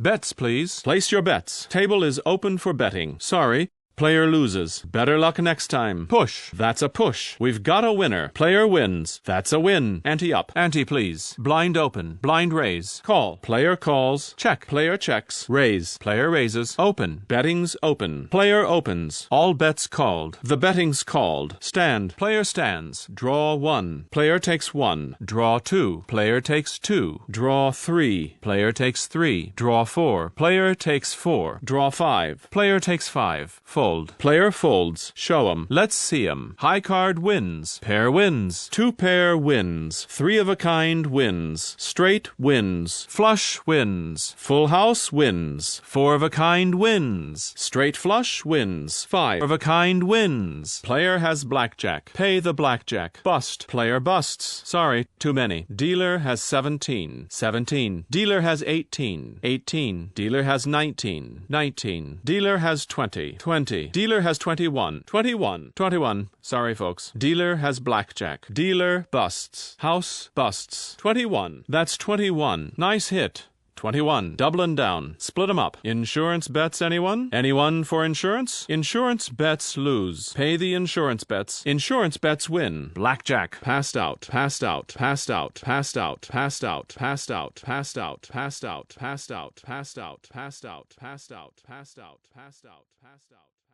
Bets, please. Place your bets. Table is open for betting. Sorry. Player loses. Better luck next time. Push. That's a push. We've got a winner. Player wins. That's a win. Ante up. Ante, please. Blind open. Blind raise. Call. Player calls. Check. Player checks. Raise. Player raises. Open. Betting's open. Player opens. All bets called. The betting's called. Stand. Player stands. Draw 1. Player takes 1. Draw 2. Player takes 2. Draw 3. Player takes 3. Draw 4. Player takes 4. Draw 5. Player takes 5. Fold. Player folds. Show 'em. Let's see 'em. High card wins. Pair wins. 2 pair wins. 3 of a kind wins. Straight wins. Flush wins. Full house wins. 4 of a kind wins. Straight flush wins. 5 of a kind wins. Player has blackjack. Pay the blackjack. Bust. Player busts. Sorry, too many. Dealer has 17. 17. Dealer has 18. 18. Dealer has 19. 19. Dealer has 20. 20. Dealer has 21. 21. 21. Sorry, folks. Dealer has blackjack. Dealer busts. House busts. 21. That's 21. Nice hit. 21. Doubling down. Split 'em up. Insurance bets, anyone? Anyone for insurance? Insurance bets lose. Pay the insurance bets. Insurance bets win. Blackjack. Passed out. Passed out. Passed out. Passed out. Passed out. Passed out. Passed out. Passed out. Passed out. Passed out. Passed out. Passed out. Passed out. Passed out. Passed out.